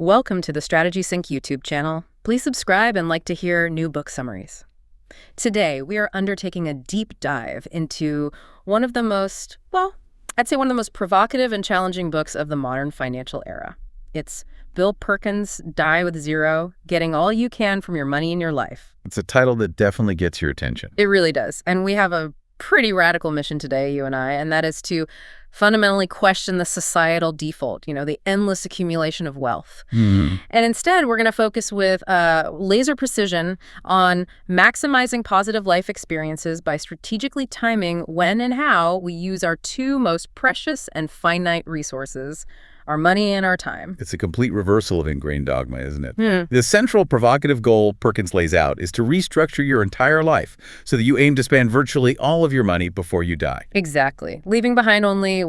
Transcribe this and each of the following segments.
Welcome to the Strategy Sync YouTube channel. Please subscribe and like to hear new book summaries. Today, we are undertaking a deep dive into one of the most, I'd say one of the most provocative and challenging books of the modern financial era. It's Bill Perkins' Die with Zero, Getting All You Can from Your Money in Your Life. It's a title that definitely gets your attention. It really does. And we have a pretty radical mission today, you and I, and that is to fundamentally question the societal default, the endless accumulation of wealth. And instead, we're going to focus with laser precision on maximizing positive life experiences by strategically timing when and how we use our two most precious and finite resources, our money and our time. It's a complete reversal of ingrained dogma, isn't it? The central provocative goal Perkins lays out is to restructure your entire life so that you aim to spend virtually all of your money before you die. Exactly. Leaving behind only,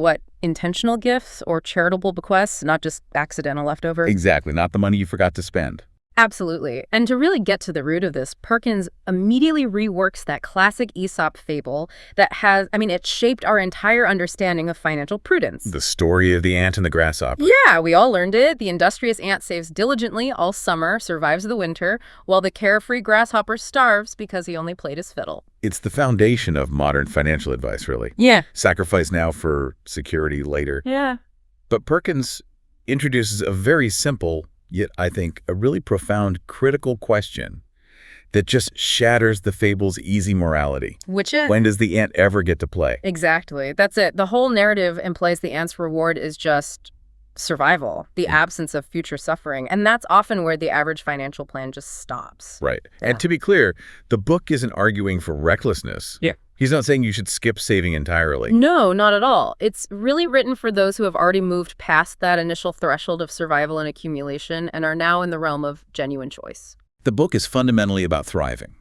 intentional gifts or charitable bequests, not just accidental leftovers? Exactly, not the money you forgot to spend. Absolutely. And to really get to the root of this, Perkins immediately reworks that classic Aesop fable that it shaped our entire understanding of financial prudence. The story of the ant and the grasshopper. Yeah, we all learned it. The industrious ant saves diligently all summer, survives the winter, while the carefree grasshopper starves because he only played his fiddle. It's the foundation of modern financial advice, really. Yeah. Sacrifice now for security later. Yeah. But Perkins introduces a very simple, yet I think a really profound critical question that just shatters the fable's easy morality. Which is? When does the ant ever get to play? Exactly. That's it. The whole narrative implies the ant's reward is just survival, the absence of future suffering. And that's often where the average financial plan just stops. Right. Yeah. And to be clear, the book isn't arguing for recklessness. Yeah. He's not saying you should skip saving entirely. No, not at all. It's really written for those who have already moved past that initial threshold of survival and accumulation and are now in the realm of genuine choice. The book is fundamentally about thriving.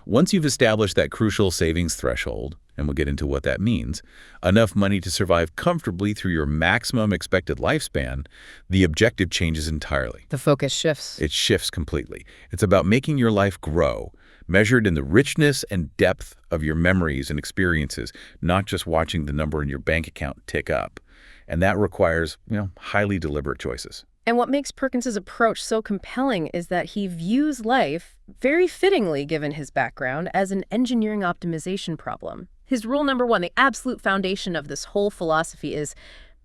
Once you've established that crucial savings threshold, and we'll get into what that means, enough money to survive comfortably through your maximum expected lifespan, the objective changes entirely. The focus shifts. It shifts completely. It's about making your life grow, measured in the richness and depth of your memories and experiences, not just watching the number in your bank account tick up. And that requires, highly deliberate choices. And what makes Perkins's approach so compelling is that he views life, very fittingly given his background, as an engineering optimization problem. His rule number one, the absolute foundation of this whole philosophy, is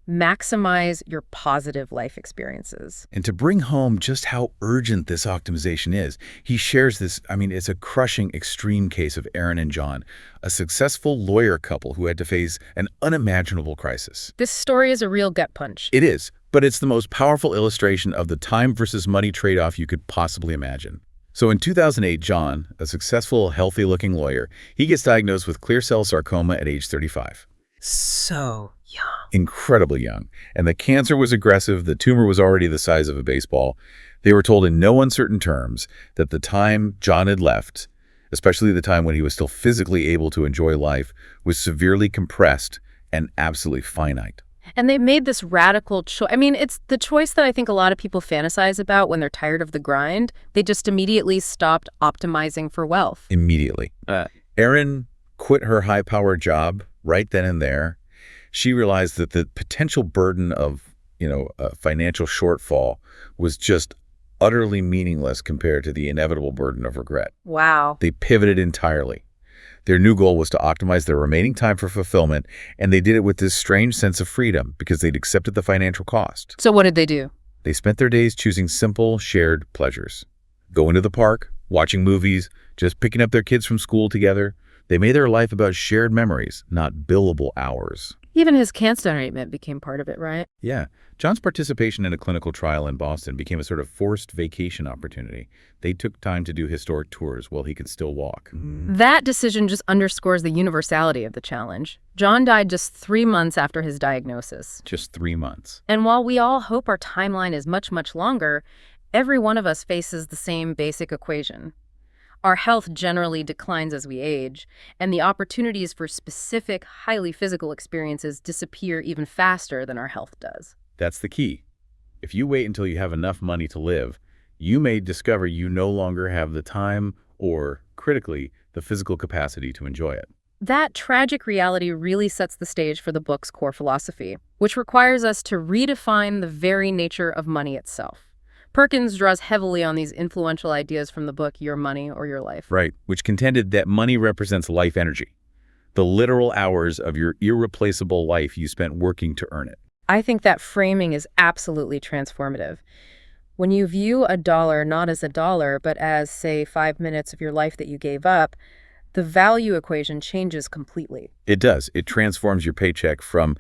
maximize your positive life experiences. And to bring home just how urgent this optimization is, he shares this, it's a crushing extreme case of Aaron and John, a successful lawyer couple who had to face an unimaginable crisis. This story is a real gut punch. It is, but it's the most powerful illustration of the time versus money trade-off you could possibly imagine. So in 2008, John, a successful, healthy-looking lawyer, he gets diagnosed with clear cell sarcoma at age 35. So young. Incredibly young. And the cancer was aggressive. The tumor was already the size of a baseball. They were told in no uncertain terms that the time John had left, especially the time when he was still physically able to enjoy life, was severely compressed and absolutely finite. And they made this radical choice. It's the choice that I think a lot of people fantasize about when they're tired of the grind. They just immediately stopped optimizing for wealth. Immediately. Erin quit her high-powered job right then and there. She realized that the potential burden of, a financial shortfall was just utterly meaningless compared to the inevitable burden of regret. Wow. They pivoted entirely. Their new goal was to optimize their remaining time for fulfillment, and they did it with this strange sense of freedom because they'd accepted the financial cost. So what did they do? They spent their days choosing simple, shared pleasures. Going to the park, watching movies, just picking up their kids from school together. They made their life about shared memories, not billable hours. Even his cancer treatment became part of it, right? Yeah. John's participation in a clinical trial in Boston became a sort of forced vacation opportunity. They took time to do historic tours while he could still walk. That decision just underscores the universality of the challenge. John died just 3 months after his diagnosis. Just 3 months. And while we all hope our timeline is much, much longer, every one of us faces the same basic equation. Our health generally declines as we age, and the opportunities for specific, highly physical experiences disappear even faster than our health does. That's the key. If you wait until you have enough money to live, you may discover you no longer have the time or, critically, the physical capacity to enjoy it. That tragic reality really sets the stage for the book's core philosophy, which requires us to redefine the very nature of money itself. Perkins draws heavily on these influential ideas from the book Your Money or Your Life. Right, which contended that money represents life energy, the literal hours of your irreplaceable life you spent working to earn it. I think that framing is absolutely transformative. When you view a dollar not as a dollar, but as, say, 5 minutes of your life that you gave up, the value equation changes completely. It does. It transforms your paycheck from,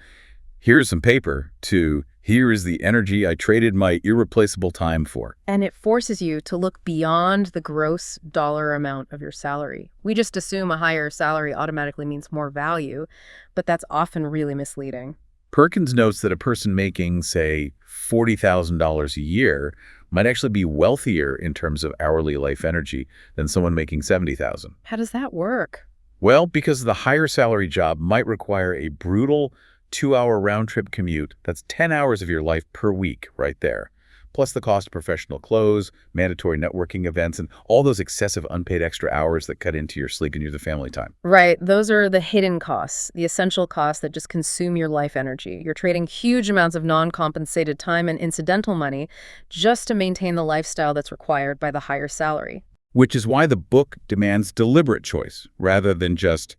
here's some paper, to, here is the energy I traded my irreplaceable time for. And it forces you to look beyond the gross dollar amount of your salary. We just assume a higher salary automatically means more value, but that's often really misleading. Perkins notes that a person making, say, $40,000 a year might actually be wealthier in terms of hourly life energy than someone making $70,000. How does that work? Well, because the higher salary job might require a brutal 2-hour round-trip commute. That's 10 hours of your life per week right there, plus the cost of professional clothes, mandatory networking events, and all those excessive unpaid extra hours that cut into your sleep and your family time. Right. Those are the hidden costs, the essential costs that just consume your life energy. You're trading huge amounts of non-compensated time and incidental money just to maintain the lifestyle that's required by the higher salary. Which is why the book demands deliberate choice rather than just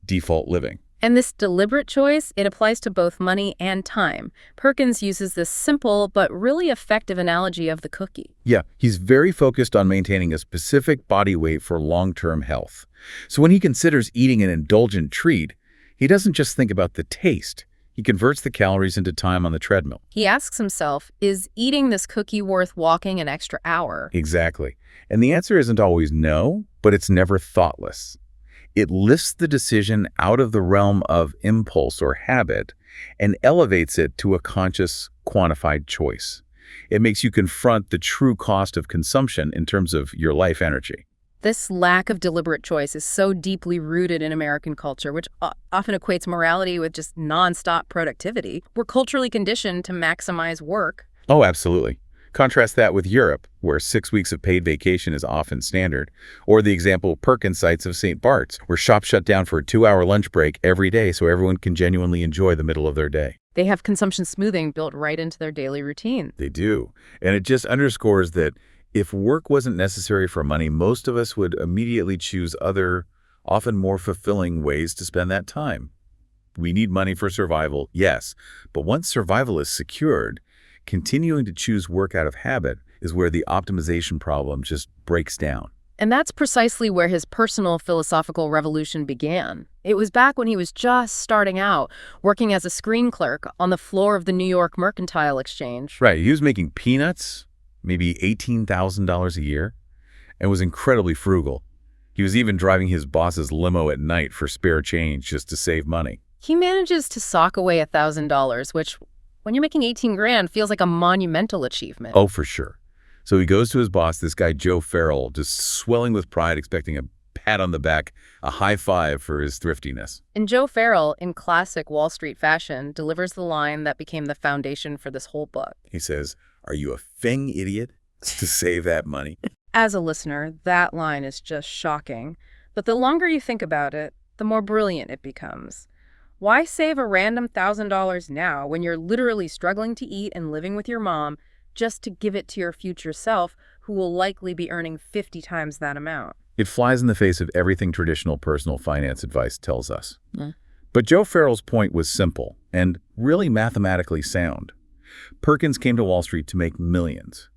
default living. And this deliberate choice, it applies to both money and time. Perkins uses this simple but really effective analogy of the cookie. Yeah, he's very focused on maintaining a specific body weight for long-term health. So when he considers eating an indulgent treat, he doesn't just think about the taste. He converts the calories into time on the treadmill. He asks himself, is eating this cookie worth walking an extra hour? Exactly. And the answer isn't always no, but it's never thoughtless. It lifts the decision out of the realm of impulse or habit and elevates it to a conscious, quantified choice. It makes you confront the true cost of consumption in terms of your life energy. This lack of deliberate choice is so deeply rooted in American culture, which often equates morality with just nonstop productivity. We're culturally conditioned to maximize work. Oh, absolutely. Contrast that with Europe, where 6 weeks of paid vacation is often standard, or the example Perkins cites of St. Bart's, where shops shut down for a 2-hour lunch break every day so everyone can genuinely enjoy the middle of their day. They have consumption smoothing built right into their daily routine. They do. And it just underscores that if work wasn't necessary for money, most of us would immediately choose other, often more fulfilling ways to spend that time. We need money for survival, yes, but once survival is secured, continuing to choose work out of habit is where the optimization problem just breaks down. And that's precisely where his personal philosophical revolution began. It was back when he was just starting out, working as a screen clerk on the floor of the New York Mercantile Exchange. Right, he was making peanuts, maybe $18,000 a year, and was incredibly frugal. He was even driving his boss's limo at night for spare change just to save money. He manages to sock away $1,000, which, when you're making 18 grand, feels like a monumental achievement. Oh, for sure. So he goes to his boss, this guy Joe Farrell, just swelling with pride, expecting a pat on the back, a high five for his thriftiness. And Joe Farrell, in classic Wall Street fashion, delivers the line that became the foundation for this whole book. He says, "Are you a fing idiot to save that money?" As a listener, that line is just shocking. But the longer you think about it, the more brilliant it becomes. Why save a random $1,000 now when you're literally struggling to eat and living with your mom just to give it to your future self, who will likely be earning 50 times that amount? It flies in the face of everything traditional personal finance advice tells us. But Joe Farrell's point was simple and really mathematically sound. Perkins came to Wall Street to make millions.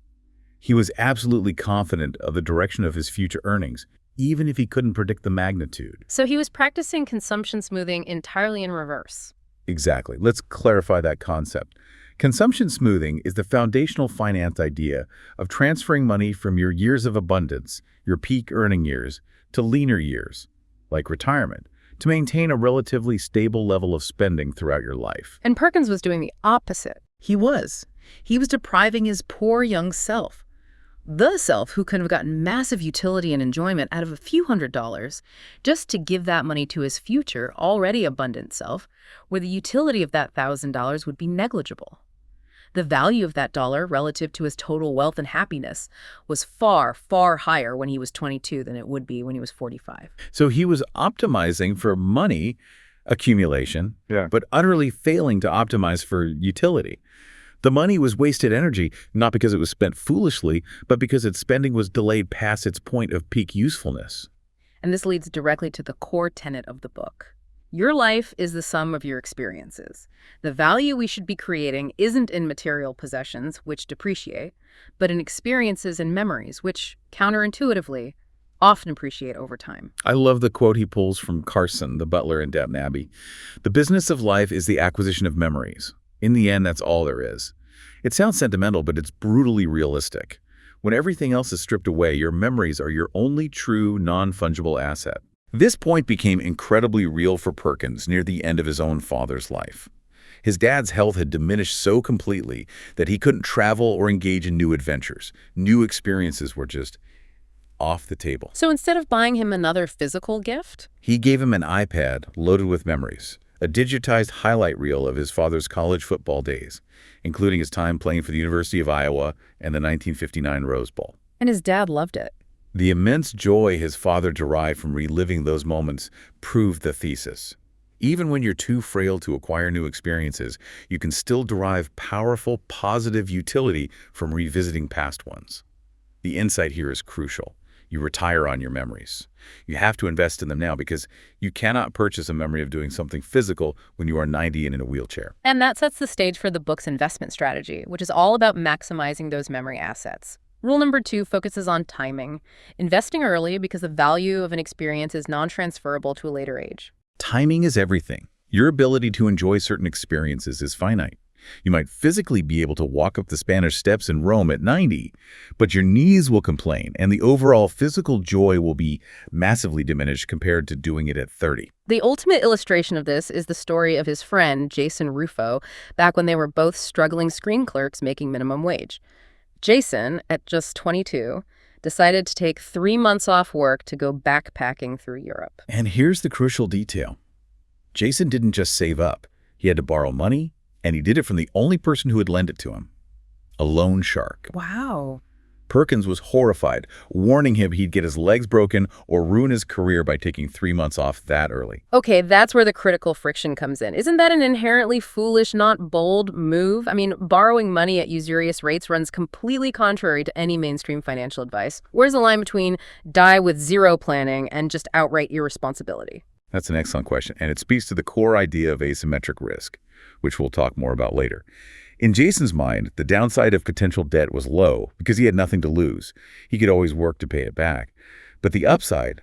He was absolutely confident of the direction of his future earnings, even if he couldn't predict the magnitude. So he was practicing consumption smoothing entirely in reverse. Exactly. Let's clarify that concept. Consumption smoothing is the foundational finance idea of transferring money from your years of abundance, your peak earning years, to leaner years, like retirement, to maintain a relatively stable level of spending throughout your life. And Perkins was doing the opposite. He was. He was depriving his poor young self, the self who could have gotten massive utility and enjoyment out of a few $100s, just to give that money to his future, already abundant self, where the utility of that $1,000 would be negligible. The value of that dollar relative to his total wealth and happiness was far, far higher when he was 22 than it would be when he was 45. So he was optimizing for money accumulation, but utterly failing to optimize for utility. The money was wasted energy, not because it was spent foolishly, but because its spending was delayed past its point of peak usefulness. And this leads directly to the core tenet of the book. Your life is the sum of your experiences. The value we should be creating isn't in material possessions, which depreciate, but in experiences and memories, which, counterintuitively, often appreciate over time. I love the quote he pulls from Carson, the butler in Downton Abbey. The business of life is the acquisition of memories. In the end, that's all there is. It sounds sentimental, but it's brutally realistic. When everything else is stripped away, your memories are your only true, non-fungible asset. This point became incredibly real for Perkins near the end of his own father's life. His dad's health had diminished so completely that he couldn't travel or engage in new adventures. New experiences were just off the table. So instead of buying him another physical gift, He gave him an iPad loaded with memories, a digitized highlight reel of his father's college football days, including his time playing for the University of Iowa and the 1959 Rose Bowl. and his dad loved it. The immense joy his father derived from reliving those moments proved the thesis. Even when you're too frail to acquire new experiences, you can still derive powerful, positive utility from revisiting past ones. The insight here is crucial. You retire on your memories. You have to invest in them now because you cannot purchase a memory of doing something physical when you are 90 and in a wheelchair. And that sets the stage for the book's investment strategy, which is all about maximizing those memory assets. Rule number 2 focuses on timing, investing early because the value of an experience is non-transferable to a later age. Timing is everything. Your ability to enjoy certain experiences is finite. You might physically be able to walk up the Spanish Steps in Rome at 90, but your knees will complain and the overall physical joy will be massively diminished compared to doing it at 30. The ultimate illustration of this is the story of his friend, Jason Rufo, back when they were both struggling screen clerks making minimum wage. Jason, at just 22, decided to take 3 months off work to go backpacking through Europe. And here's the crucial detail. Jason didn't just save up. He had to borrow money, and he did it from the only person who would lend it to him, a loan shark. Wow. Perkins was horrified, warning him he'd get his legs broken or ruin his career by taking 3 months off that early. Okay, that's where the critical friction comes in. Isn't that an inherently foolish, not bold move? I mean, borrowing money at usurious rates runs completely contrary to any mainstream financial advice. Where's the line between die with zero planning and just outright irresponsibility? That's an excellent question, and it speaks to the core idea of asymmetric risk, which we'll talk more about later. In Jason's mind, the downside of potential debt was low because he had nothing to lose. He could always work to pay it back. But the upside,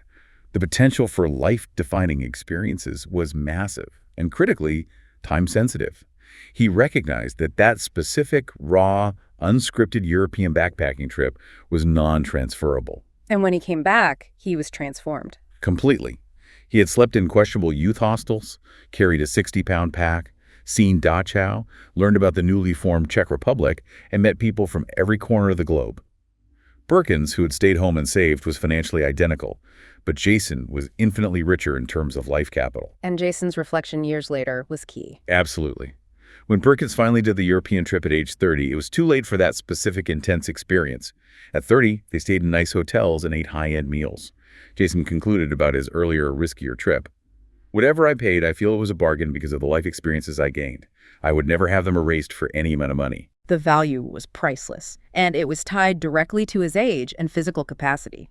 the potential for life-defining experiences, was massive and, critically, time-sensitive. He recognized that that specific, raw, unscripted European backpacking trip was non-transferable. And when he came back, he was transformed. Completely. He had slept in questionable youth hostels, carried a 60-pound pack, seen Dachau, learned about the newly formed Czech Republic, and met people from every corner of the globe. Perkins, who had stayed home and saved, was financially identical, but Jason was infinitely richer in terms of life capital. And Jason's reflection years later was key. Absolutely. When Perkins finally did the European trip at age 30, it was too late for that specific intense experience. At 30, they stayed in nice hotels and ate high-end meals. Jason concluded about his earlier, riskier trip. Whatever I paid, I feel it was a bargain because of the life experiences I gained. I would never have them erased for any amount of money. The value was priceless, and it was tied directly to his age and physical capacity.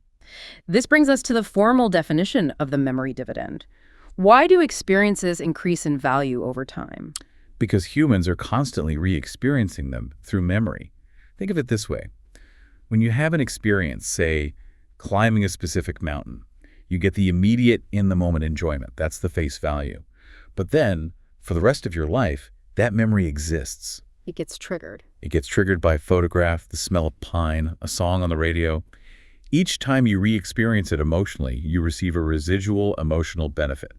This brings us to the formal definition of the memory dividend. Why do experiences increase in value over time? Because humans are constantly re-experiencing them through memory. Think of it this way. When you have an experience, say, climbing a specific mountain, you get the immediate, in-the-moment enjoyment. That's the face value. But then, for the rest of your life, that memory exists. It gets triggered. It gets triggered by a photograph, the smell of pine, a song on the radio. Each time you re-experience it emotionally, you receive a residual emotional benefit,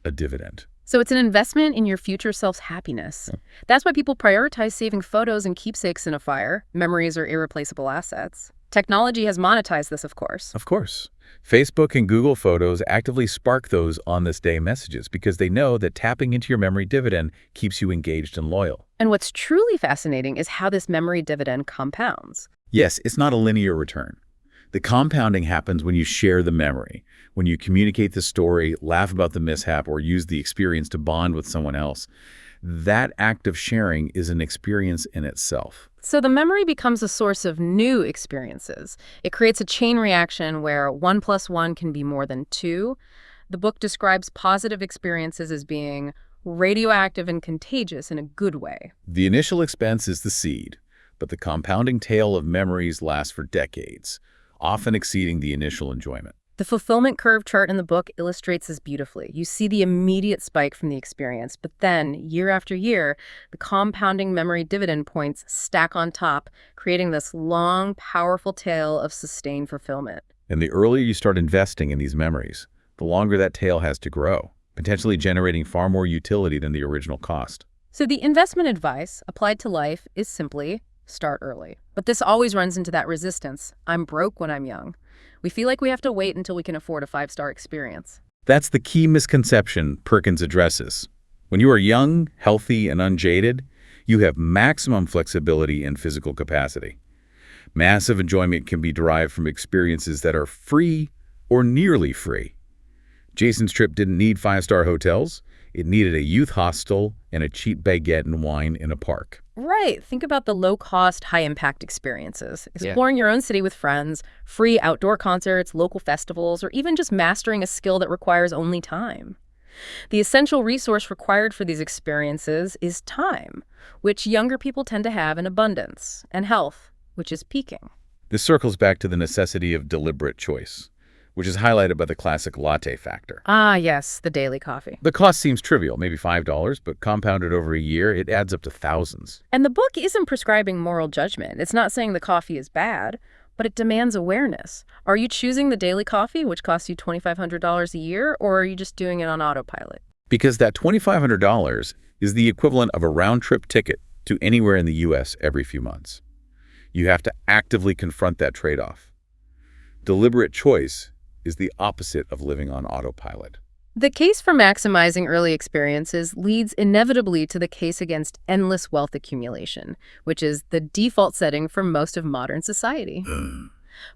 a dividend. So it's an investment in your future self's happiness. That's why people prioritize saving photos and keepsakes in a fire. Memories are irreplaceable assets. Technology has monetized this, of course. Of course. Facebook and Google Photos actively spark those on this day messages because they know that tapping into your memory dividend keeps you engaged and loyal. And what's truly fascinating is how this memory dividend compounds. Yes, it's not a linear return. The compounding happens when you share the memory, when you communicate the story, laugh about the mishap, or use the experience to bond with someone else. That act of sharing is an experience in itself. So the memory becomes a source of new experiences. It creates a chain reaction where 1 + 1 can be more than 2. The book describes positive experiences as being radioactive and contagious in a good way. The initial expense is the seed, but the compounding tale of memories lasts for decades, often exceeding the initial enjoyment. The fulfillment curve chart in the book illustrates this beautifully. You see the immediate spike from the experience, but then, year after year, the compounding memory dividend points stack on top, creating this long, powerful tail of sustained fulfillment. And the earlier you start investing in these memories, the longer that tail has to grow, potentially generating far more utility than the original cost. So the investment advice applied to life is simply start early. But this always runs into that resistance. I'm broke when I'm young. We feel like we have to wait until we can afford a 5-star experience. That's the key misconception Perkins addresses. When you are young, healthy, and unjaded, you have maximum flexibility and physical capacity. Massive enjoyment can be derived from experiences that are free or nearly free. Jason's trip didn't need 5-star hotels. It needed a youth hostel and a cheap baguette and wine in a park. Right. Think about the low-cost, high-impact experiences. Exploring your own city with friends, free outdoor concerts, local festivals, or even just mastering a skill that requires only time. The essential resource required for these experiences is time, which younger people tend to have in abundance, and health, which is peaking. This circles back to the necessity of deliberate choice, which is highlighted by the classic latte factor. Ah, yes, the daily coffee. The cost seems trivial, maybe $5, but compounded over a year, it adds up to thousands. And the book isn't prescribing moral judgment. It's not saying the coffee is bad, but it demands awareness. Are you choosing the daily coffee, which costs you $2,500 a year, or are you just doing it on autopilot? Because that $2,500 is the equivalent of a round-trip ticket to anywhere in the U.S. every few months. You have to actively confront that trade-off. Deliberate choice is the opposite of living on autopilot. The case for maximizing early experiences leads inevitably to the case against endless wealth accumulation, which is the default setting for most of modern society.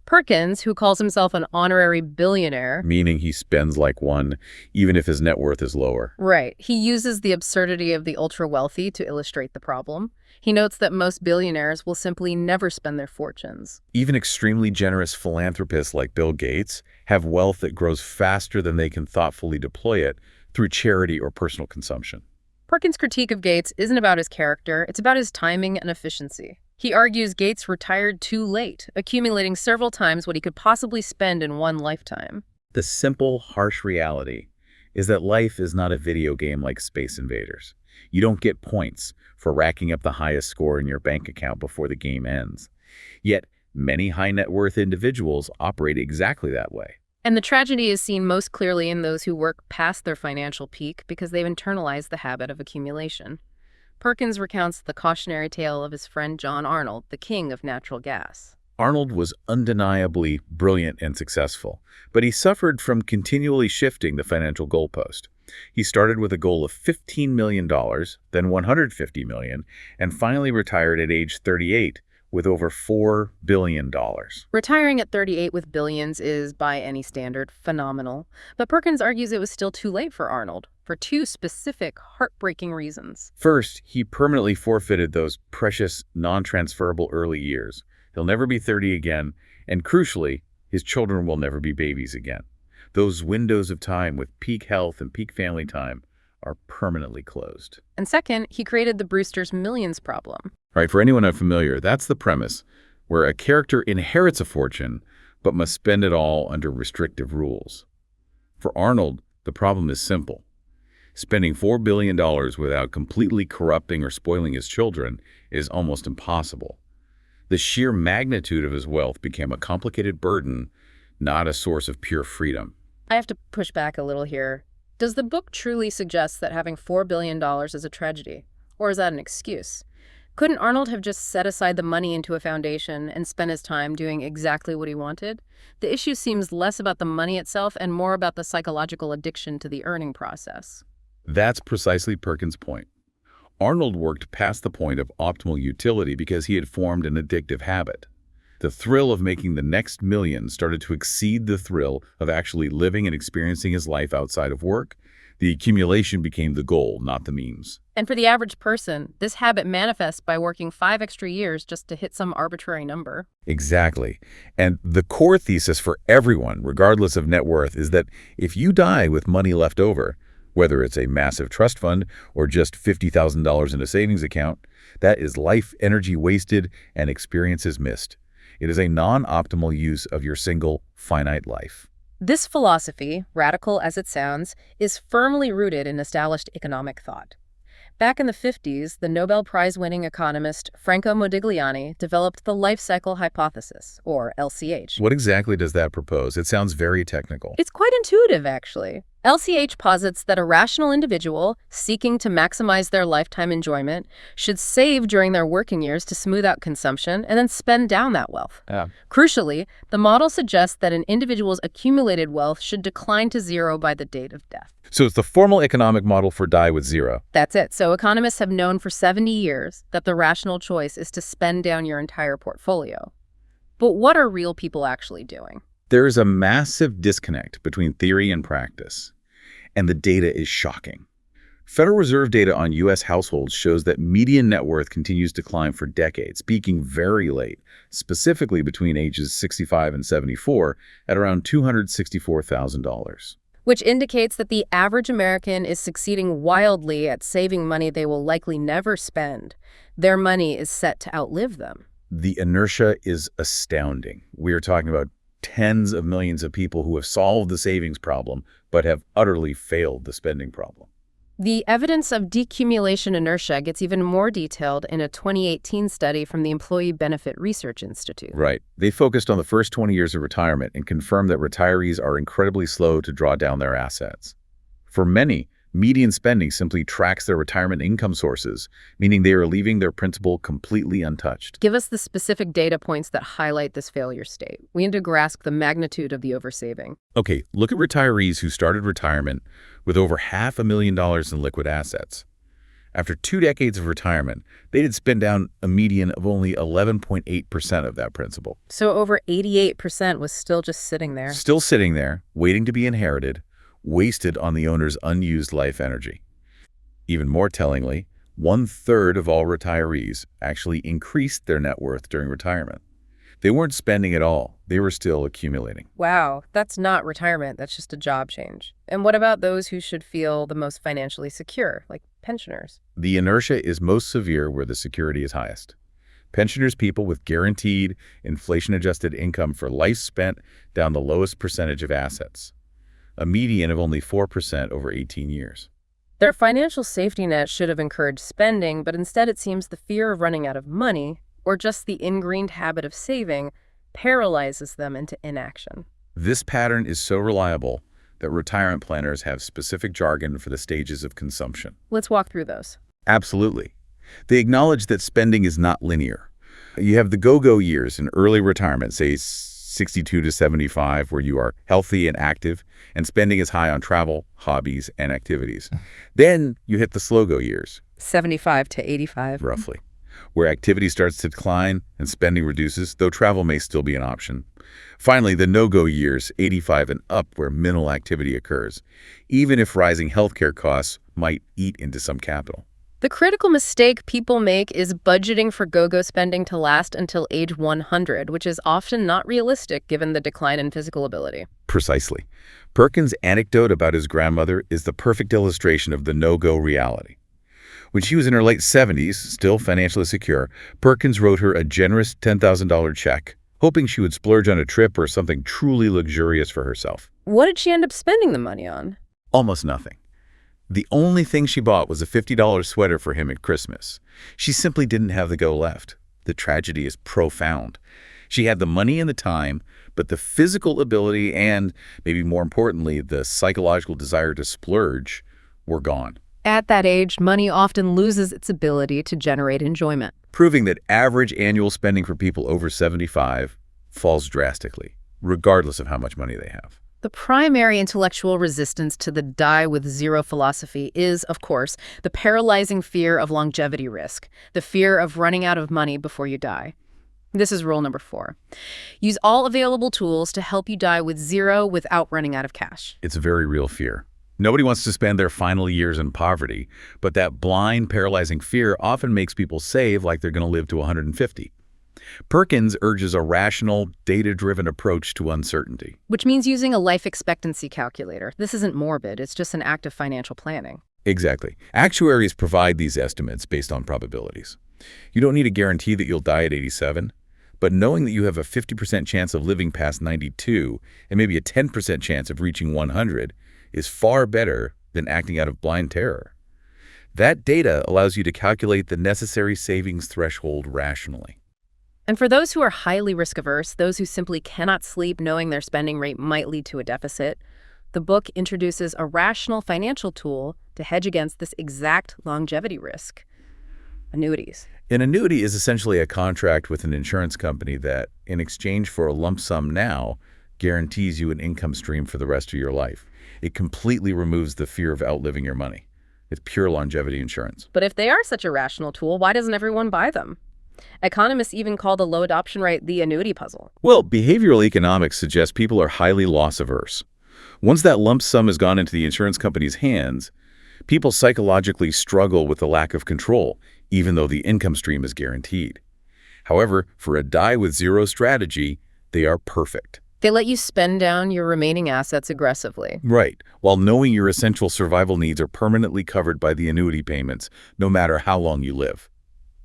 Perkins, who calls himself an honorary billionaire, Meaning he spends like one, even if his net worth is lower. right, he uses the absurdity of the ultra-wealthy to illustrate the problem. He notes that most billionaires will simply never spend their fortunes. Even extremely generous philanthropists like Bill Gates have wealth that grows faster than they can thoughtfully deploy it through charity or personal consumption. Perkins' critique of Gates isn't about his character, it's about his timing and efficiency. He argues Gates retired too late, accumulating several times what he could possibly spend in one lifetime. The simple, harsh reality is that life is not a video game like Space Invaders. You don't get points for racking up the highest score in your bank account before the game ends. Yet, many high net worth individuals operate exactly that way. And the tragedy is seen most clearly in those who work past their financial peak because they've internalized the habit of accumulation. Perkins recounts the cautionary tale of his friend John Arnold, the king of natural gas. Arnold was undeniably brilliant and successful, but he suffered from continually shifting the financial goalpost. He started with a goal of $15 million, then $150 million, and finally retired at age 38 with over $4 billion. Retiring at 38 with billions is, by any standard, phenomenal. But Perkins argues it was still too late for Arnold, for two specific, heartbreaking reasons. First, he permanently forfeited those precious, non-transferable early years. He'll never be 30 again, and crucially, his children will never be babies again. Those windows of time with peak health and peak family time are permanently closed. And second, he created the Brewster's Millions problem. Right, for anyone unfamiliar, that's the premise, where a character inherits a fortune, but must spend it all under restrictive rules. For Arnold, the problem is simple. Spending $4 billion without completely corrupting or spoiling his children is almost impossible. The sheer magnitude of his wealth became a complicated burden, not a source of pure freedom. I have to push back a little here. Does the book truly suggest that having $4 billion is a tragedy? Or is that an excuse? Couldn't Arnold have just set aside the money into a foundation and spent his time doing exactly what he wanted? The issue seems less about the money itself and more about the psychological addiction to the earning process. That's precisely Perkins' point. Arnold worked past the point of optimal utility because he had formed an addictive habit. The thrill of making the next million started to exceed the thrill of actually living and experiencing his life outside of work. The accumulation became the goal, not the means. And for the average person, this habit manifests by working 5 extra years just to hit some arbitrary number. Exactly. And the core thesis for everyone, regardless of net worth, is that if you die with money left over, whether it's a massive trust fund or just $50,000 in a savings account, that is life energy wasted and experiences missed. It is a non-optimal use of your single, finite life. This philosophy, radical as it sounds, is firmly rooted in established economic thought. Back in the 50s, the Nobel Prize-winning economist Franco Modigliani developed the life cycle hypothesis, or LCH. What exactly does that propose? It sounds very technical. It's quite intuitive, actually. LCH posits that a rational individual seeking to maximize their lifetime enjoyment should save during their working years to smooth out consumption and then spend down that wealth. Crucially, the model suggests that an individual's accumulated wealth should decline to zero by the date of death. So it's the formal economic model for die with zero. That's it. So economists have known for 70 years that the rational choice is to spend down your entire portfolio. But what are real people actually doing? There is a massive disconnect between theory and practice, and the data is shocking. Federal Reserve data on U.S. households shows that median net worth continues to climb for decades, peaking very late, specifically between ages 65 and 74, at around $264,000. Which indicates that the average American is succeeding wildly at saving money they will likely never spend. Their money is set to outlive them. The inertia is astounding. We are talking about tens of millions of people who have solved the savings problem, but have utterly failed the spending problem. The evidence of decumulation inertia gets even more detailed in a 2018 study from the Employee Benefit Research Institute. Right. They focused on the first 20 years of retirement and confirmed that retirees are incredibly slow to draw down their assets. For many, median spending simply tracks their retirement income sources, meaning they are leaving their principal completely untouched. Give us the specific data points that highlight this failure state. We need to grasp the magnitude of the oversaving. Okay, look at retirees who started retirement with over $500,000 in liquid assets. After 2 decades of retirement, they did spend down a median of only 11.8% of that principal. So over 88% was still just sitting there. Still sitting there, waiting to be inherited, wasted on the owner's unused life energy. Even more tellingly, 1/3 of all retirees actually increased their net worth during retirement. They weren't spending at all. They were still accumulating. Wow, that's not retirement. That's just a job change. And what about those who should feel the most financially secure, like pensioners? The inertia is most severe where the security is highest. Pensioners, people with guaranteed, inflation-adjusted income for life spent down the lowest percentage of assets, a median of only 4% over 18 years. Their financial safety net should have encouraged spending, but instead it seems the fear of running out of money, or just the ingrained habit of saving, paralyzes them into inaction. This pattern is so reliable that retirement planners have specific jargon for the stages of consumption. Let's walk through those. Absolutely. They acknowledge that spending is not linear. You have the go-go years in early retirement, say 62 to 75, where you are healthy and active, and spending is high on travel, hobbies, and activities. Then you hit the slow-go years. 75 to 85. Roughly. Where activity starts to decline and spending reduces, though travel may still be an option. Finally, the no-go years, 85 and up, where minimal activity occurs, even if rising healthcare costs might eat into some capital. The critical mistake people make is budgeting for go-go spending to last until age 100, which is often not realistic given the decline in physical ability. Precisely. Perkins' anecdote about his grandmother is the perfect illustration of the no-go reality. When she was in her late 70s, still financially secure, Perkins wrote her a generous $10,000 check, hoping she would splurge on a trip or something truly luxurious for herself. What did she end up spending the money on? Almost nothing. The only thing she bought was a $50 sweater for him at Christmas. She simply didn't have the go left. The tragedy is profound. She had the money and the time, but the physical ability and, maybe more importantly, the psychological desire to splurge were gone. At that age, money often loses its ability to generate enjoyment, proving that average annual spending for people over 75 falls drastically, regardless of how much money they have. The primary intellectual resistance to the die with zero philosophy is, of course, the paralyzing fear of longevity risk, the fear of running out of money before you die. This is rule number 4. Use all available tools to help you die with zero without running out of cash. It's a very real fear. Nobody wants to spend their final years in poverty, but that blind, paralyzing fear often makes people save like they're going to live to 150. Perkins urges a rational, data-driven approach to uncertainty. Which means using a life expectancy calculator. This isn't morbid, it's just an act of financial planning. Exactly. Actuaries provide these estimates based on probabilities. You don't need a guarantee that you'll die at 87, but knowing that you have a 50% chance of living past 92 and maybe a 10% chance of reaching 100 is far better than acting out of blind terror. That data allows you to calculate the necessary savings threshold rationally. And for those who are highly risk-averse, those who simply cannot sleep knowing their spending rate might lead to a deficit, the book introduces a rational financial tool to hedge against this exact longevity risk: annuities. An annuity is essentially a contract with an insurance company that, in exchange for a lump sum now, guarantees you an income stream for the rest of your life. It completely removes the fear of outliving your money. It's pure longevity insurance. But if they are such a rational tool, why doesn't everyone buy them? Economists even call the low adoption rate the annuity puzzle. Well, behavioral economics suggests people are highly loss-averse. Once that lump sum has gone into the insurance company's hands, people psychologically struggle with the lack of control, even though the income stream is guaranteed. However, for a die with zero strategy, they are perfect. They let you spend down your remaining assets aggressively. Right, while knowing your essential survival needs are permanently covered by the annuity payments, no matter how long you live.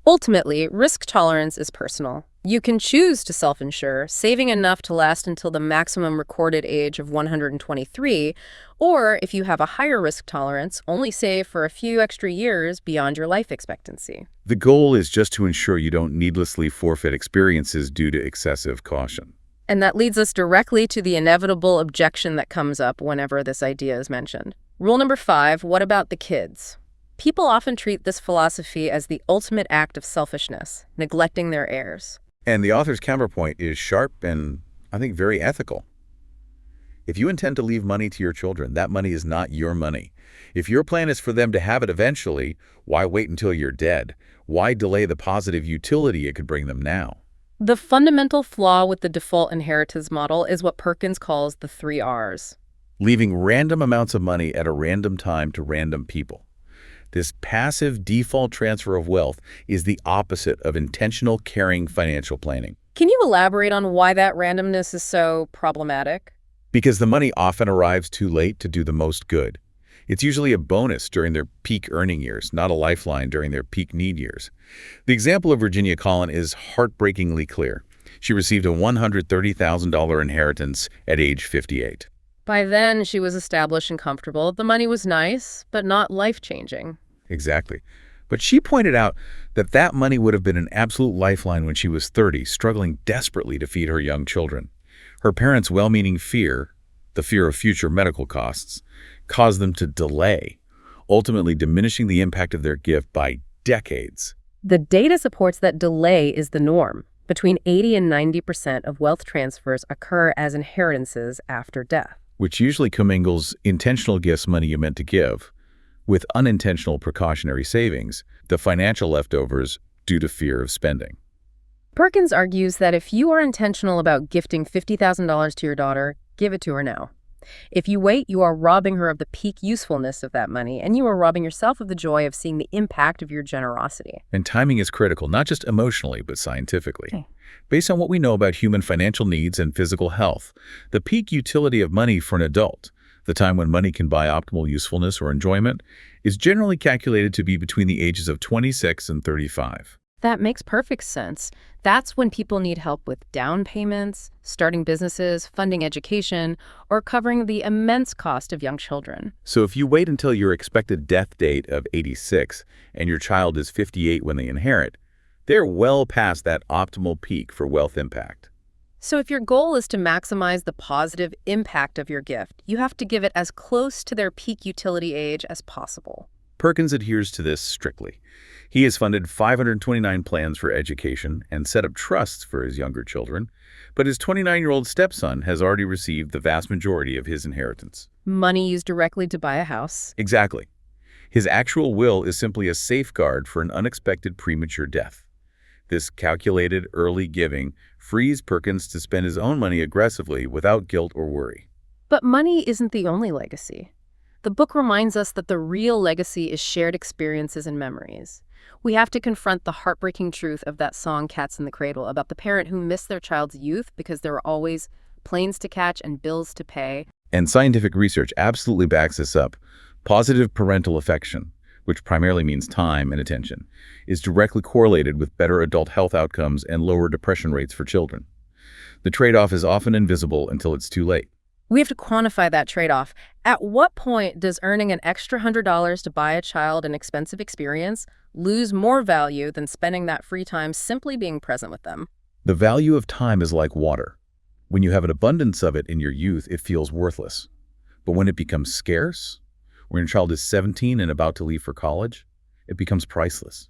Ultimately, risk tolerance is personal. You can choose to self-insure, saving enough to last until the maximum recorded age of 123, or if you have a higher risk tolerance, only save for a few extra years beyond your life expectancy. The goal is just to ensure you don't needlessly forfeit experiences due to excessive caution. And that leads us directly to the inevitable objection that comes up whenever this idea is mentioned. Rule number 5, what about the kids? People often treat this philosophy as the ultimate act of selfishness, neglecting their heirs. And the author's counterpoint is sharp and, I think, very ethical. If you intend to leave money to your children, that money is not your money. If your plan is for them to have it eventually, why wait until you're dead? Why delay the positive utility it could bring them now? The fundamental flaw with the default inheritance model is what Perkins calls the 3 Rs. Leaving random amounts of money at a random time to random people. This passive default transfer of wealth is the opposite of intentional, caring financial planning. Can you elaborate on why that randomness is so problematic? Because the money often arrives too late to do the most good. It's usually a bonus during their peak earning years, not a lifeline during their peak need years. The example of Virginia Collin is heartbreakingly clear. She received a $130,000 inheritance at age 58. By then, she was established and comfortable. The money was nice, but not life-changing. Exactly. But she pointed out that that money would have been an absolute lifeline when she was 30, struggling desperately to feed her young children. Her parents' well-meaning fear, the fear of future medical costs, caused them to delay, ultimately diminishing the impact of their gift by decades. The data supports that delay is the norm. Between 80 and 90% of wealth transfers occur as inheritances after death, which usually commingles intentional gifts money you meant to give with unintentional precautionary savings, the financial leftovers due to fear of spending. Perkins argues that if you are intentional about gifting $50,000 to your daughter, give it to her now. If you wait, you are robbing her of the peak usefulness of that money, and you are robbing yourself of the joy of seeing the impact of your generosity. And timing is critical, not just emotionally, but scientifically. Okay. Based on what we know about human financial needs and physical health, the peak utility of money for an adult, the time when money can buy optimal usefulness or enjoyment, is generally calculated to be between the ages of 26 and 35. That makes perfect sense. That's when people need help with down payments, starting businesses, funding education, or covering the immense cost of young children. So if you wait until your expected death date of 86 and your child is 58 when they inherit, they're well past that optimal peak for wealth impact. So if your goal is to maximize the positive impact of your gift, you have to give it as close to their peak utility age as possible. Perkins adheres to this strictly. He has funded 529 plans for education and set up trusts for his younger children, but his 29-year-old stepson has already received the vast majority of his inheritance. Money used directly to buy a house. Exactly. His actual will is simply a safeguard for an unexpected premature death. This calculated early giving frees Perkins to spend his own money aggressively without guilt or worry. But money isn't the only legacy. The book reminds us that the real legacy is shared experiences and memories. We have to confront the heartbreaking truth of that song Cats in the Cradle about the parent who missed their child's youth because there were always planes to catch and bills to pay. And scientific research absolutely backs this up. Positive parental affection, which primarily means time and attention, is directly correlated with better adult health outcomes and lower depression rates for children. The trade-off is often invisible until it's too late. We have to quantify that trade-off. At what point does earning an extra $100 to buy a child an expensive experience lose more value than spending that free time simply being present with them? The value of time is like water. When you have an abundance of it in your youth, it feels worthless. But when it becomes scarce, when your child is 17 and about to leave for college, it becomes priceless.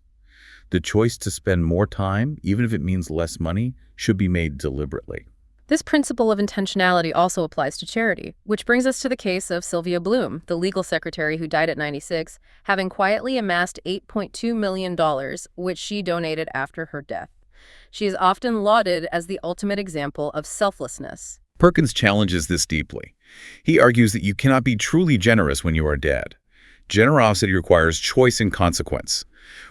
The choice to spend more time, even if it means less money, should be made deliberately. This principle of intentionality also applies to charity, which brings us to the case of Sylvia Bloom, the legal secretary who died at 96, having quietly amassed $8.2 million, which she donated after her death. She is often lauded as the ultimate example of selflessness. Perkins challenges this deeply. He argues that you cannot be truly generous when you are dead. Generosity requires choice and consequence,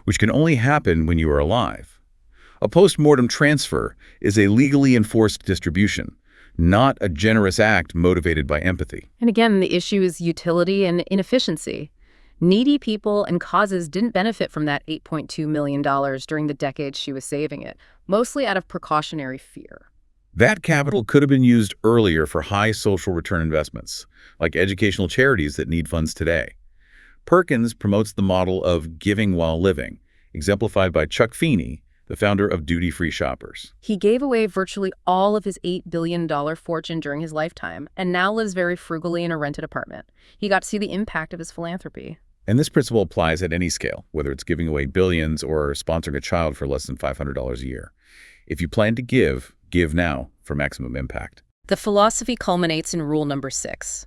which can only happen when you are alive. A post-mortem transfer is a legally enforced distribution, not a generous act motivated by empathy. And again, the issue is utility and inefficiency. Needy people and causes didn't benefit from that $8.2 million during the decades she was saving it, mostly out of precautionary fear. That capital could have been used earlier for high social return investments, like educational charities that need funds today. Perkins promotes the model of giving while living, exemplified by Chuck Feeney, the founder of Duty-Free Shoppers. He gave away virtually all of his $8 billion fortune during his lifetime and now lives very frugally in a rented apartment. He got to see the impact of his philanthropy. And this principle applies at any scale, whether it's giving away billions or sponsoring a child for less than $500 a year. If you plan to give now for maximum impact. The philosophy culminates in rule number 6.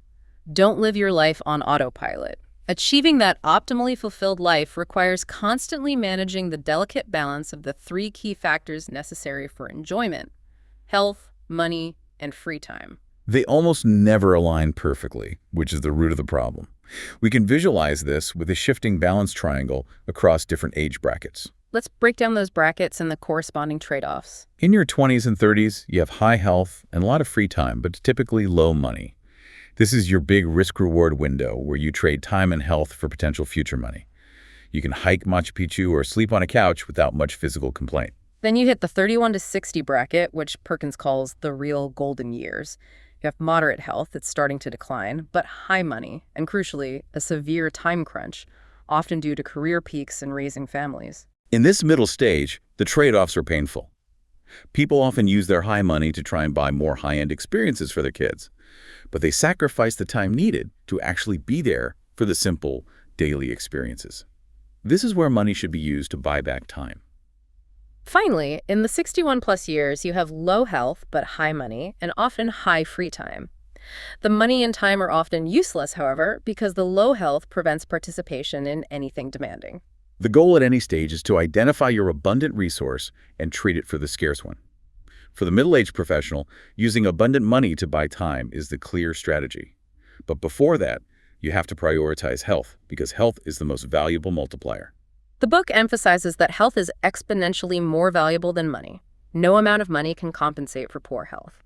Don't live your life on autopilot. Achieving that optimally fulfilled life requires constantly managing the delicate balance of the 3 key factors necessary for enjoyment: health, money, and free time. They almost never align perfectly, which is the root of the problem. We can visualize this with a shifting balance triangle across different age brackets. Let's break down those brackets and the corresponding trade-offs. In your 20s and 30s, you have high health and a lot of free time, but typically low money. This is your big risk-reward window where you trade time and health for potential future money. You can hike Machu Picchu or sleep on a couch without much physical complaint. Then you hit the 31 to 60 bracket, which Perkins calls the real golden years. You have moderate health that's starting to decline, but high money, and crucially, a severe time crunch, often due to career peaks and raising families. In this middle stage, the trade-offs are painful. People often use their high money to try and buy more high-end experiences for their kids, but they sacrifice the time needed to actually be there for the simple, daily experiences. This is where money should be used to buy back time. Finally, in the 61-plus years, you have low health but high money and often high free time. The money and time are often useless, however, because the low health prevents participation in anything demanding. The goal at any stage is to identify your abundant resource and treat it for the scarce one. For the middle-aged professional, using abundant money to buy time is the clear strategy. But before that, you have to prioritize health, because health is the most valuable multiplier. The book emphasizes that health is exponentially more valuable than money. No amount of money can compensate for poor health.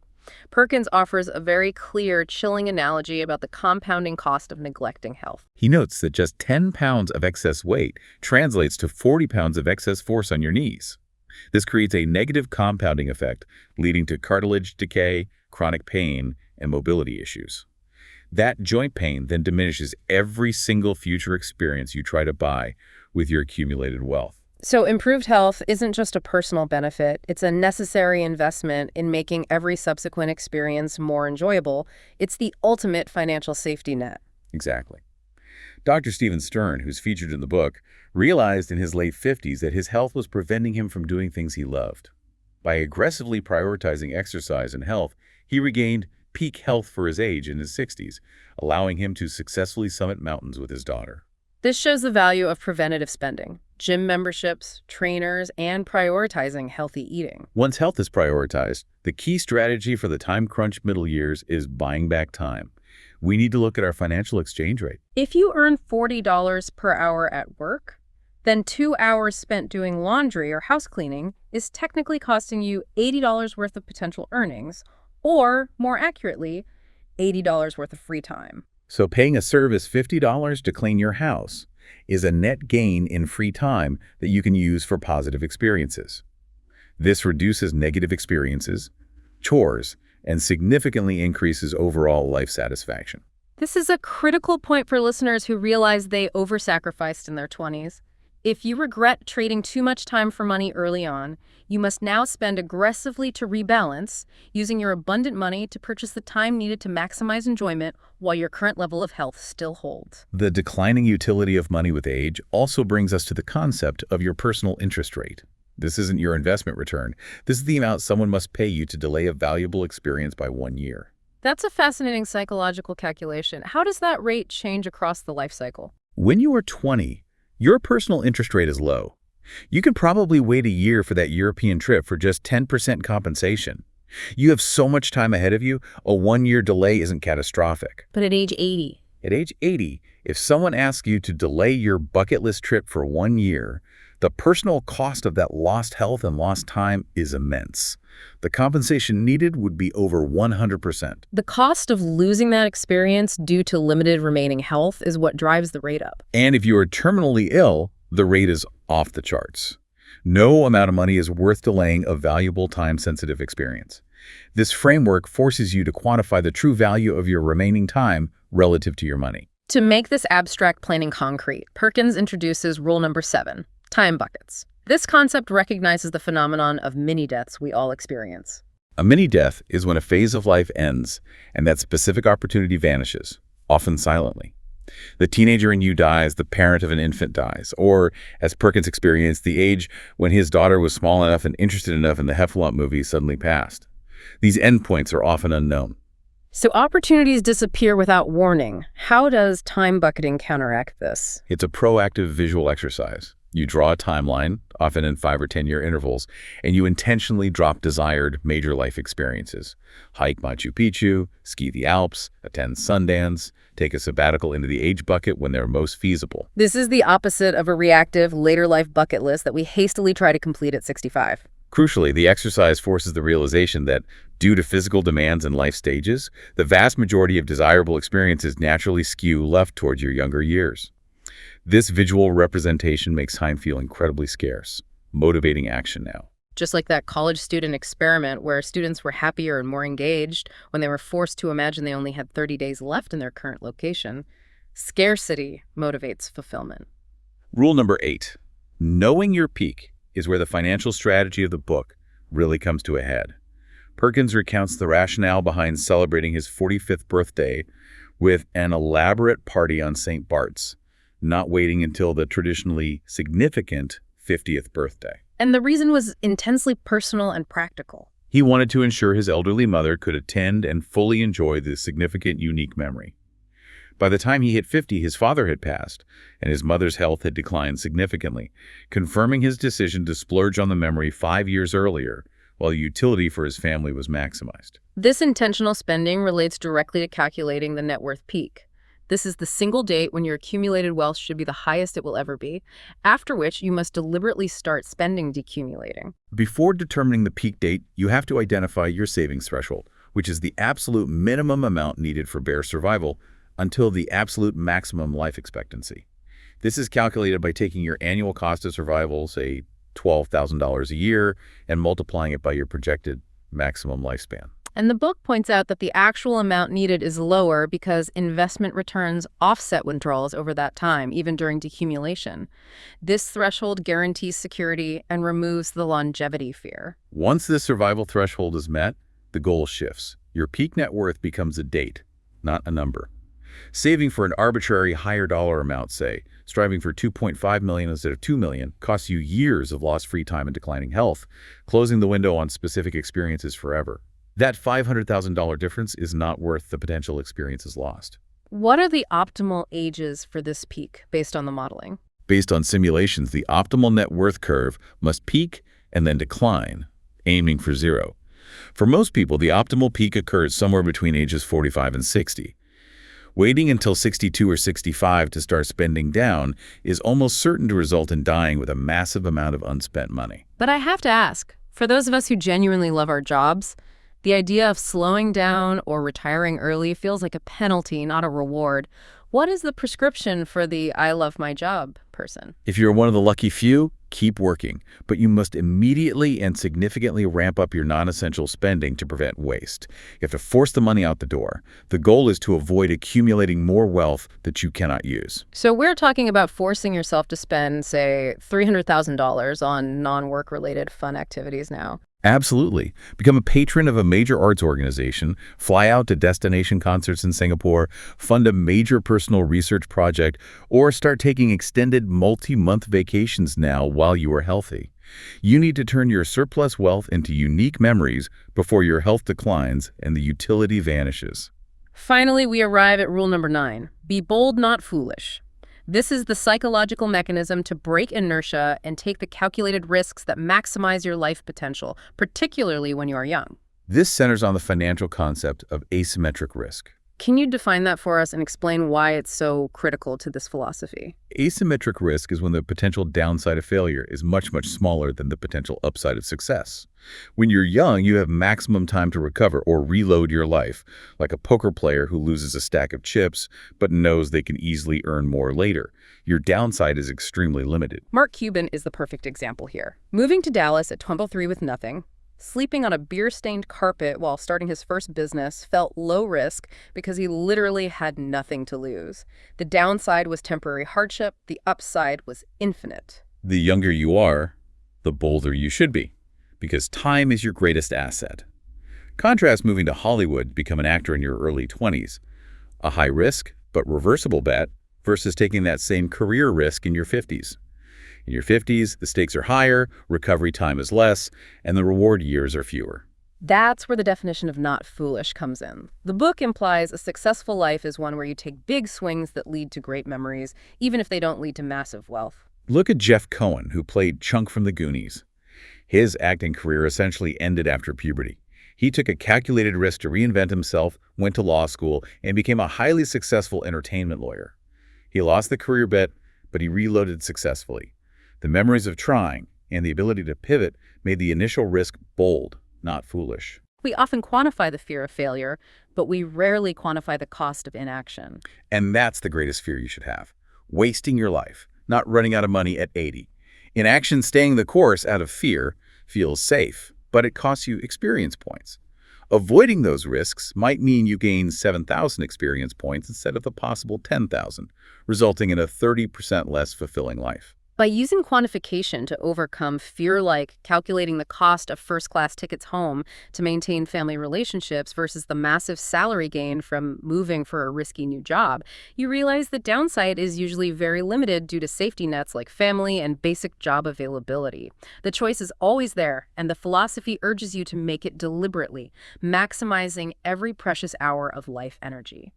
Perkins offers a very clear, chilling analogy about the compounding cost of neglecting health. He notes that just 10 pounds of excess weight translates to 40 pounds of excess force on your knees. This creates a negative compounding effect, leading to cartilage decay, chronic pain, and mobility issues. That joint pain then diminishes every single future experience you try to buy with your accumulated wealth. So improved health isn't just a personal benefit, it's a necessary investment in making every subsequent experience more enjoyable. It's the ultimate financial safety net. Exactly. Dr. Stephen Stern, who's featured in the book, realized in his late 50s that his health was preventing him from doing things he loved. By aggressively prioritizing exercise and health, he regained peak health for his age in his 60s, allowing him to successfully summit mountains with his daughter. This shows the value of preventative spending, gym memberships, trainers, and prioritizing healthy eating. Once health is prioritized, the key strategy for the time crunch middle years is buying back time. We need to look at our financial exchange rate. If you earn $40 per hour at work, then 2 hours spent doing laundry or house cleaning is technically costing you $80 worth of potential earnings, or, more accurately, $80 worth of free time. So paying a service $50 to clean your house is a net gain in free time that you can use for positive experiences. This reduces negative experiences, chores, and significantly increases overall life satisfaction. This is a critical point for listeners who realize they over-sacrificed in their 20s. If you regret trading too much time for money early on, you must now spend aggressively to rebalance, using your abundant money to purchase the time needed to maximize enjoyment while your current level of health still holds. The declining utility of money with age also brings us to the concept of your personal interest rate. This isn't your investment return. This is the amount someone must pay you to delay a valuable experience by 1 year. That's a fascinating psychological calculation. How does that rate change across the life cycle? When you are 20, your personal interest rate is low. You can probably wait a year for that European trip for just 10% compensation. You have so much time ahead of you, a 1-year delay isn't catastrophic. But at age 80, At age 80, if someone asks you to delay your bucket list trip for 1 year, the personal cost of that lost health and lost time is immense. The compensation needed would be over 100%. the cost of losing that experience due to limited remaining health is what drives the rate up. And if you are terminally ill, the rate is off the charts. No amount of money is worth delaying a valuable time-sensitive experience. This framework forces you to quantify the true value of your remaining time relative to your money. To make this abstract planning concrete, Perkins introduces rule number 7, time buckets. This concept recognizes the phenomenon of mini-deaths we all experience. A mini-death is when a phase of life ends and that specific opportunity vanishes, often silently. The teenager in you dies, the parent of an infant dies, or, as Perkins experienced, the age when his daughter was small enough and interested enough in the Heffalump movie suddenly passed. These endpoints are often unknown. So opportunities disappear without warning. How does time bucketing counteract this? It's a proactive visual exercise. You draw a timeline, often in 5 or 10-year intervals, and you intentionally drop desired major life experiences. Hike Machu Picchu, ski the Alps, attend Sundance, take a sabbatical into the age bucket when they're most feasible. This is the opposite of a reactive, later life bucket list that we hastily try to complete at 65. Crucially, the exercise forces the realization that, due to physical demands and life stages, the vast majority of desirable experiences naturally skew left towards your younger years. This visual representation makes time feel incredibly scarce, motivating action now. Just like that college student experiment where students were happier and more engaged when they were forced to imagine they only had 30 days left in their current location, scarcity motivates fulfillment. Rule number 8. Knowing your peak is where the financial strategy of the book really comes to a head. Perkins recounts the rationale behind celebrating his 45th birthday with an elaborate party on St. Bart's, not waiting until the traditionally significant 50th birthday. And the reason was intensely personal and practical. He wanted to ensure his elderly mother could attend and fully enjoy this significant, unique memory. By the time he hit 50, his father had passed, and his mother's health had declined significantly, confirming his decision to splurge on the memory 5 years earlier, while the utility for his family was maximized. This intentional spending relates directly to calculating the net worth peak. This is the single date when your accumulated wealth should be the highest it will ever be, after which you must deliberately start spending decumulating. Before determining the peak date, you have to identify your savings threshold, which is the absolute minimum amount needed for bare survival until the absolute maximum life expectancy. This is calculated by taking your annual cost of survival, say $12,000 a year, and multiplying it by your projected maximum lifespan. And the book points out that the actual amount needed is lower because investment returns offset withdrawals over that time, even during decumulation. This threshold guarantees security and removes the longevity fear. Once this survival threshold is met, the goal shifts. Your peak net worth becomes a date, not a number. Saving for an arbitrary higher dollar amount, say, striving for $2.5 million instead of $2 million, costs you years of lost free time and declining health, closing the window on specific experiences forever. That $500,000 difference is not worth the potential experiences lost. What are the optimal ages for this peak based on the modeling? Based on simulations, the optimal net worth curve must peak and then decline, aiming for zero. For most people, the optimal peak occurs somewhere between ages 45 and 60. Waiting until 62 or 65 to start spending down is almost certain to result in dying with a massive amount of unspent money. But I have to ask, for those of us who genuinely love our jobs, the idea of slowing down or retiring early feels like a penalty, not a reward. What is the prescription for the I love my job person? If you're one of the lucky few, keep working, but you must immediately and significantly ramp up your non-essential spending to prevent waste. You have to force the money out the door. The goal is to avoid accumulating more wealth that you cannot use. So we're talking about forcing yourself to spend, say, $300,000 on non-work related fun activities now. Absolutely. Become a patron of a major arts organization, fly out to destination concerts in Singapore, fund a major personal research project, or start taking extended multi-month vacations now while you are healthy. You need to turn your surplus wealth into unique memories before your health declines and the utility vanishes. Finally, we arrive at rule number 9. Be bold, not foolish. This is the psychological mechanism to break inertia and take the calculated risks that maximize your life potential, particularly when you are young. This centers on the financial concept of asymmetric risk. Can you define that for us and explain why it's so critical to this philosophy? Asymmetric risk is when the potential downside of failure is much, much smaller than the potential upside of success. When you're young, you have maximum time to recover or reload your life, like a poker player who loses a stack of chips but knows they can easily earn more later. Your downside is extremely limited. Mark Cuban is the perfect example here. Moving to Dallas at 23 with nothing, sleeping on a beer-stained carpet while starting his first business felt low risk because he literally had nothing to lose. The downside was temporary hardship. The upside was infinite. The younger you are, the bolder you should be, because time is your greatest asset. Contrast moving to Hollywood to become an actor in your early 20s, a high-risk but reversible bet, versus taking that same career risk in your 50s. In your 50s, the stakes are higher, recovery time is less, and the reward years are fewer. That's where the definition of not foolish comes in. The book implies a successful life is one where you take big swings that lead to great memories, even if they don't lead to massive wealth. Look at Jeff Cohen, who played Chunk from the Goonies. His acting career essentially ended after puberty. He took a calculated risk to reinvent himself, went to law school, and became a highly successful entertainment lawyer. He lost the career bet, but he reloaded successfully. The memories of trying and the ability to pivot made the initial risk bold, not foolish. We often quantify the fear of failure, but we rarely quantify the cost of inaction. And that's the greatest fear you should have. Wasting your life, not running out of money at 80. Inaction, staying the course out of fear, feels safe, but it costs you experience points. Avoiding those risks might mean you gain 7,000 experience points instead of the possible 10,000, resulting in a 30% less fulfilling life. By using quantification to overcome fear, like calculating the cost of first-class tickets home to maintain family relationships versus the massive salary gain from moving for a risky new job, you realize the downside is usually very limited due to safety nets like family and basic job availability. The choice is always there, and the philosophy urges you to make it deliberately, maximizing every precious hour of life energy.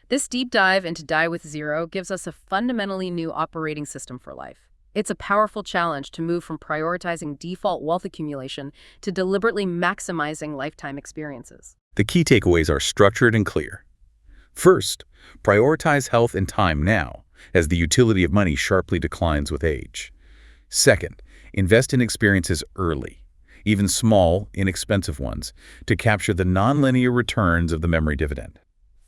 This deep dive into Die with Zero gives us a fundamentally new operating system for life. It's a powerful challenge to move from prioritizing default wealth accumulation to deliberately maximizing lifetime experiences. The key takeaways are structured and clear. First, prioritize health and time now, as the utility of money sharply declines with age. Second, invest in experiences early, even small, inexpensive ones, to capture the nonlinear returns of the memory dividend.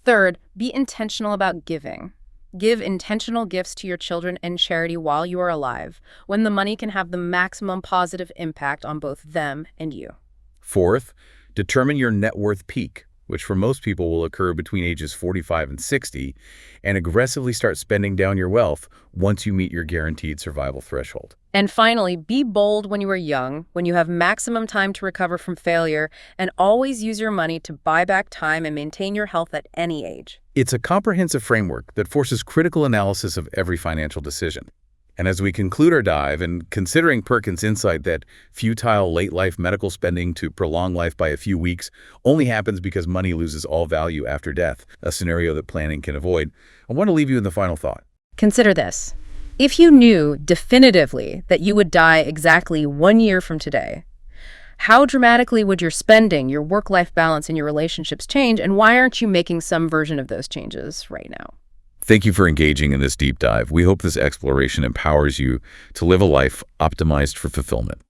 Third, be intentional about giving. Give intentional gifts to your children and charity while you are alive, when the money can have the maximum positive impact on both them and you. Fourth, determine your net worth peak, which for most people will occur between ages 45 and 60, and aggressively start spending down your wealth once you meet your guaranteed survival threshold. And finally, be bold when you are young, when you have maximum time to recover from failure, and always use your money to buy back time and maintain your health at any age. It's a comprehensive framework that forces critical analysis of every financial decision. And as we conclude our dive, and considering Perkins' insight that futile late-life medical spending to prolong life by a few weeks only happens because money loses all value after death, a scenario that planning can avoid, I want to leave you in the final thought. Consider this. If you knew definitively that you would die exactly 1 year from today, how dramatically would your spending, your work-life balance, and your relationships change, and why aren't you making some version of those changes right now? Thank you for engaging in this deep dive. We hope this exploration empowers you to live a life optimized for fulfillment.